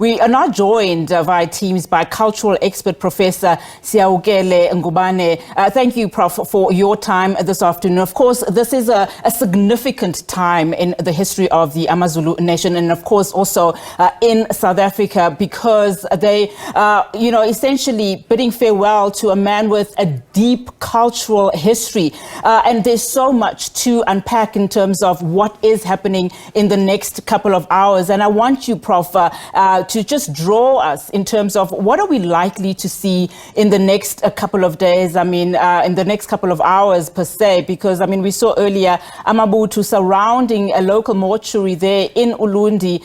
We are now joined via Teams by cultural expert Professor Sihawukele Ngubane. Thank you, Prof, for your time this afternoon. Of course, this is a significant time in the history of the AmaZulu nation, and of course also in South Africa, because they, essentially bidding farewell to a man with a deep cultural history. And there's so much to unpack in terms of what is happening in the next couple of hours. And I want you, Prof, to just draw us in terms of what are we likely to see in the next couple of days, in the next couple of hours per se, because, we saw earlier Amabutho surrounding a local mortuary there in Ulundi,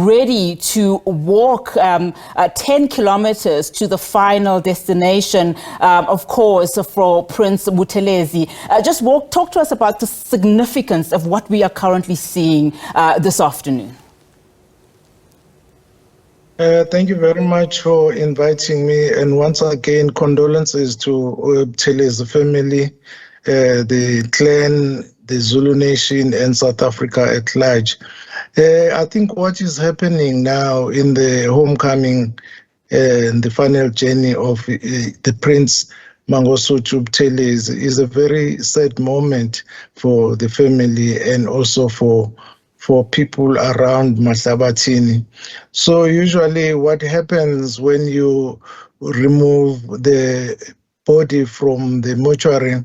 ready to walk 10 kilometers to the final destination, of course, for Prince Buthelezi. Talk to us about the significance of what we are currently seeing this afternoon. Thank you very much for inviting me, and once again, condolences to Buthelezi family, the clan, the Zulu nation, and South Africa at large. I think what is happening now in the homecoming and the final journey of the Prince Mangosuthu Buthelezi is a very sad moment for the family and also for people around Mahlabathini. So usually what happens when you remove the body from the mortuary,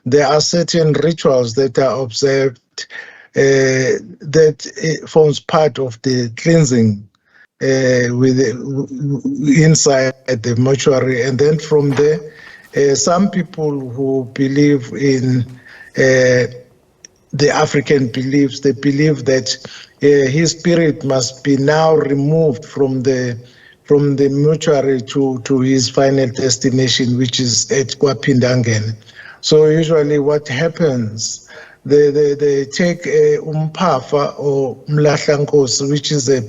there are certain rituals that are observed that forms part of the cleansing inside the mortuary. And then from there, some people who believe in the African beliefs, they believe that his spirit must be now removed from the mortuary to his final destination, which is at Kwapindangen. So usually what happens, they take umpafa or mlahlankosi, which is a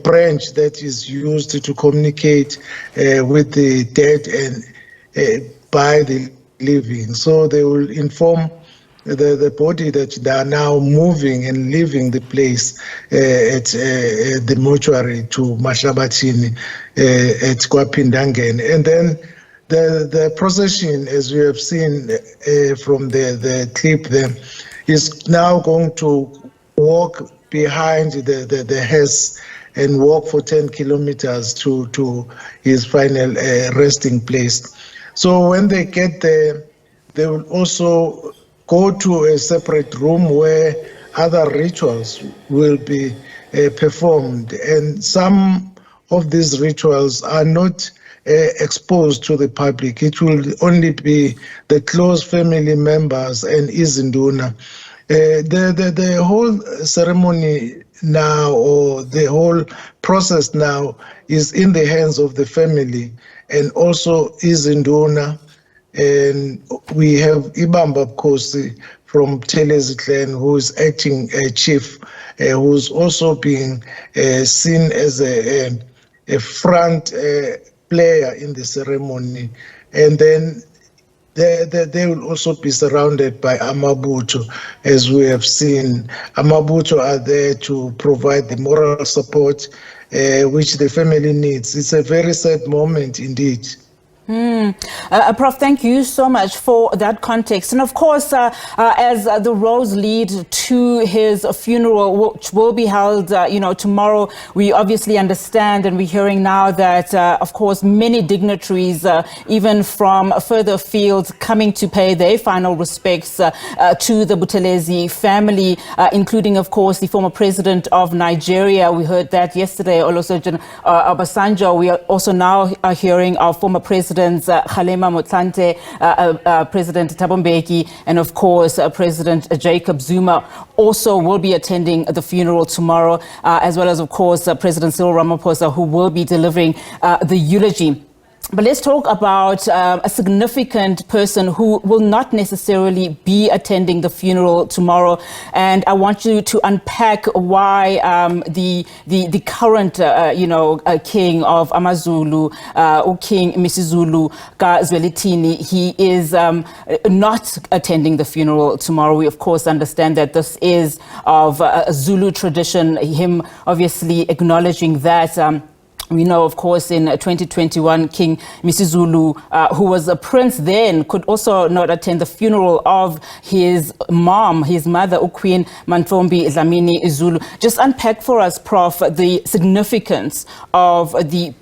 branch that is used to communicate with the dead and by the living. So they will inform the body that they are now moving and leaving the place at the mortuary to Mahlabathini at Kwapindangen. And then the procession, as we have seen from the clip there, is now going to walk behind the hearse and walk for 10 kilometers to his final resting place. So when they get there, they will also go to a separate room where other rituals will be performed. And some of these rituals are not exposed to the public. It will only be the close family members and izinduna. The whole ceremony now, or the whole process now, is in the hands of the family and also izinduna. And we have Ibamba Kosi from Buthelezi clan, who is acting chief, who's also being seen as a front player in the ceremony. And then they will also be surrounded by Amabutho, as we have seen. Amabutho are there to provide the moral support which the family needs. It's a very sad moment indeed. Prof, thank you so much for that context. And of course, as the roads lead to his funeral, which will be held, tomorrow, we obviously understand, and we're hearing now that, of course, many dignitaries, even from further fields, coming to pay their final respects to the Buthelezi family, including, of course, the former president of Nigeria. We heard that yesterday, Olusegun Obasanjo. We are also now hearing our former president, Kgalema Motlanthe, President Thabo Mbeki, and of course President Jacob Zuma also will be attending the funeral tomorrow, as well as of course President Cyril Ramaphosa, who will be delivering the eulogy. But let's talk about a significant person who will not necessarily be attending the funeral tomorrow. And I want you to unpack why the current, king of AmaZulu, or King Misizulu Zwelithini, he is not attending the funeral tomorrow. We, of course, understand that this is of Zulu tradition, him obviously acknowledging that. We know, of course, in 2021, King Misizulu, who was a prince then, could also not attend the funeral of his mom, his mother, Queen Mantfombi Dlamini Zulu. Just unpack for us, Prof, the significance of the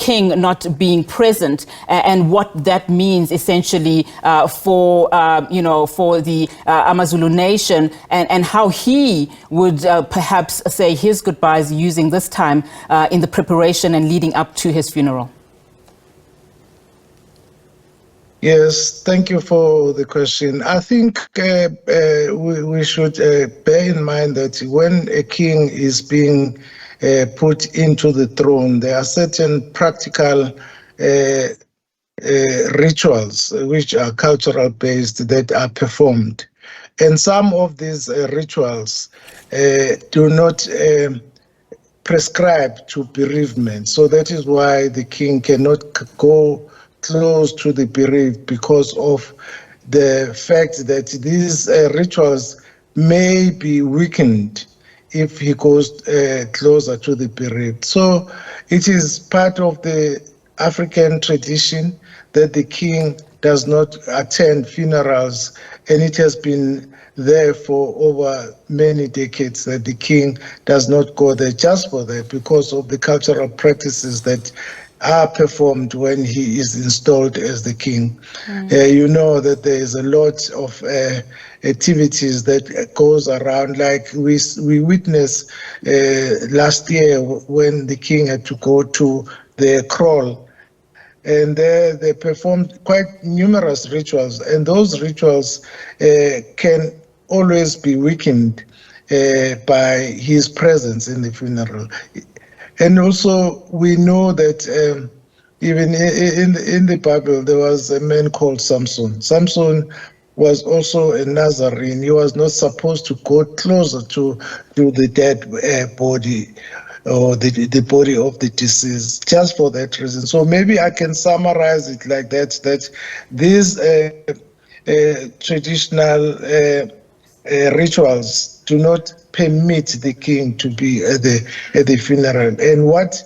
king not being present and what that means essentially for the Amazulu nation, and how he would perhaps say his goodbyes using this time in the preparation and leading up to his funeral. Yes, thank you for the question. I think we should bear in mind that when a king is being put into the throne, there are certain practical rituals which are cultural based that are performed. And some of these rituals do not prescribe to bereavement. So that is why the king cannot go close to the bereaved, because of the fact that these rituals may be weakened if he goes closer to the bereaved. So it is part of the African tradition that the king does not attend funerals, and it has been there for over many decades that the king does not go there just for that, because of the cultural practices that are performed when he is installed as the king. You know that there is a lot of activities that goes around, like we witnessed last year when the king had to go to the crawl, and there they performed quite numerous rituals, and those rituals can always be weakened by his presence in the funeral. And also we know that even in the Bible there was a man called Samson. Samson was also a Nazarene. He was not supposed to go closer to the dead body, or the body of the deceased, just for that reason. So maybe I can summarize it like that, that these traditional rituals do not permit the king to be at the funeral. And what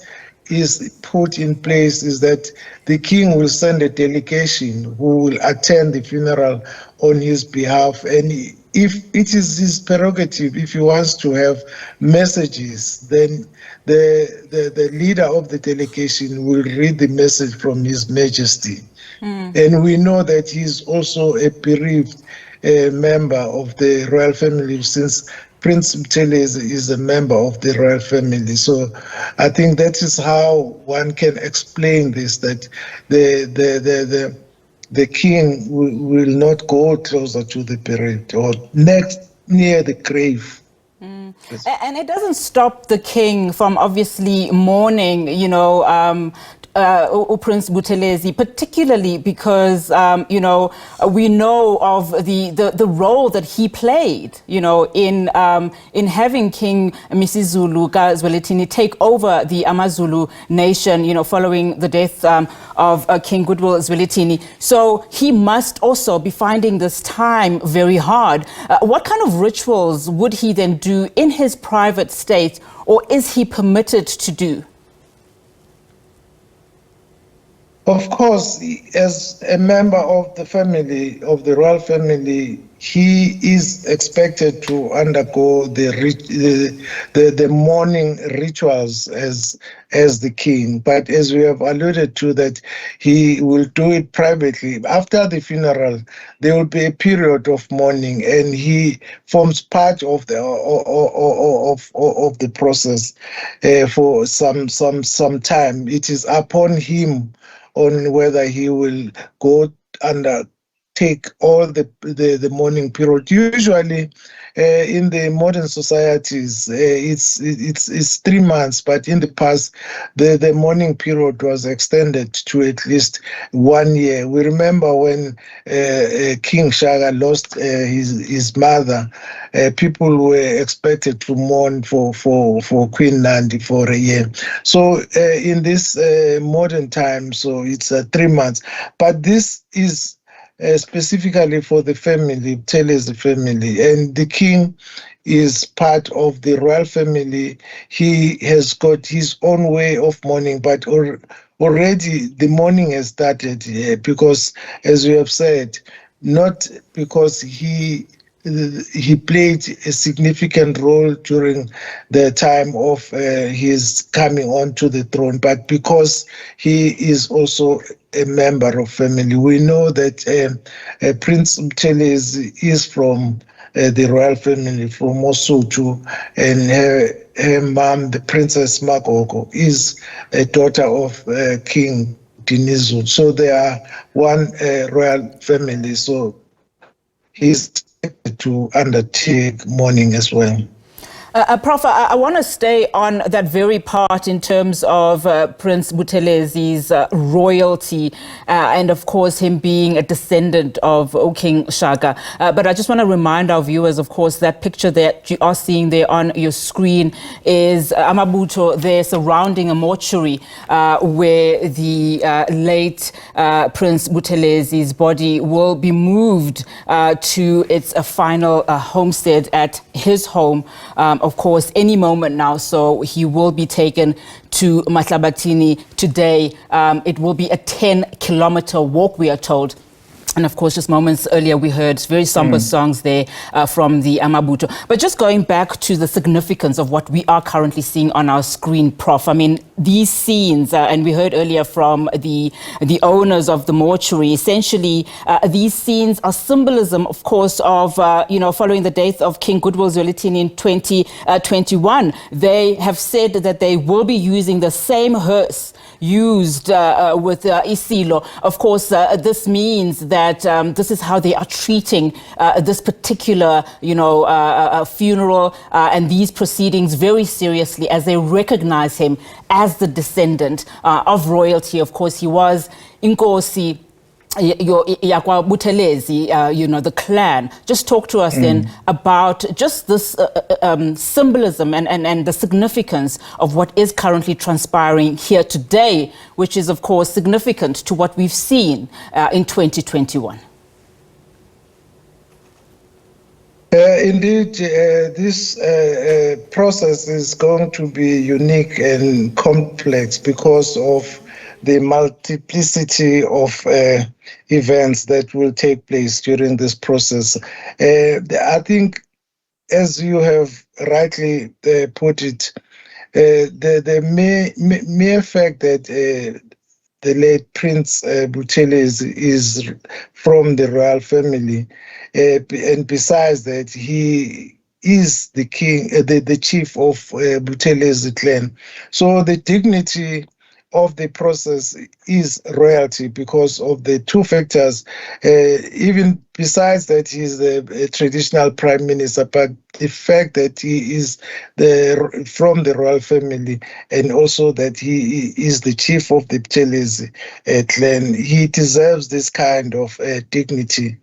is put in place is that the king will send a delegation who will attend the funeral on his behalf, and if it is his prerogative, if he wants to have messages, then the leader of the delegation will read the message from His Majesty. And we know that he's also a bereaved member of the royal family, since Prince Buthelezi is a member of the royal family. So I think that is how one can explain this, that the king will not go closer to the bereaved or next near the grave. And it doesn't stop the king from obviously mourning, Prince Buthelezi, particularly because, we know of the role that he played, in having King Misizulu Zwelithini take over the Amazulu nation, following the death of King Goodwill Zwelithini. So he must also be finding this time very hard. What kind of rituals would he then do in his private state, or is he permitted to do? Of course, as a member of the family, of the royal family, he is expected to undergo the mourning rituals as the king. But as we have alluded to, that he will do it privately. After the funeral, there will be a period of mourning, and he forms part of the process for some time. It is upon him on whether he will go take all the mourning period. Usually, in the modern societies, it's 3 months, but in the past, the mourning period was extended to at least 1 year. We remember when King Shaka lost his mother, people were expected to mourn for Queen Nandi for a year. So in this modern time, so it's 3 months, but this is specifically for the family, Buthelezi family, and the king is part of the royal family. He has got his own way of mourning, but already the mourning has started because, as you have said, not because he played a significant role during the time of his coming onto the throne, but because he is also a member of family. We know that Prince Buthelezi is from the royal family from Mangosuthu, and her mom, the Princess Magogo, is a daughter of King Dinizulu. So they are one royal family. So he's to undertake mourning as well. Prof, I want to stay on that very part in terms of Prince Buthelezi's royalty and, of course, him being a descendant of King Shaka. But I just want to remind our viewers, of course, that picture that you are seeing there on your screen is amabutho there surrounding a mortuary where the late Prince Buthelezi's body will be moved to its final homestead at his home. Of course, any moment now, so he will be taken to Mahlabathini today. It will be a 10-kilometer walk, we are told. And of course, just moments earlier, we heard very somber songs there from the amabutho. But just going back to the significance of what we are currently seeing on our screen, Prof. I mean, these scenes, and we heard earlier from the owners of the mortuary, essentially, these scenes are symbolism, of course, of, following the death of King Goodwill Zwelithini in 2021. They have said that they will be using the same hearse used with Isilo. Of course, this means that this is how they are treating this particular, funeral and these proceedings very seriously, as they recognize him as the descendant of royalty. Of course, he was Inkosi Yakwa Buthelezi, the clan. Just talk to us then about just this symbolism and the significance of what is currently transpiring here today, which is, of course, significant to what we've seen in 2021. Indeed, this process is going to be unique and complex because of the multiplicity of events that will take place during this process. I think, as you have rightly put it, the mere fact that the late Prince Buthelezi is from the royal family, and besides that, he is the king, the chief of Buthelezi clan. So the dignity of the process is royalty because of the two factors, even besides that he's a traditional prime minister, but the fact that he is from the royal family and also that he is the chief of the Buthelezi clan, he deserves this kind of dignity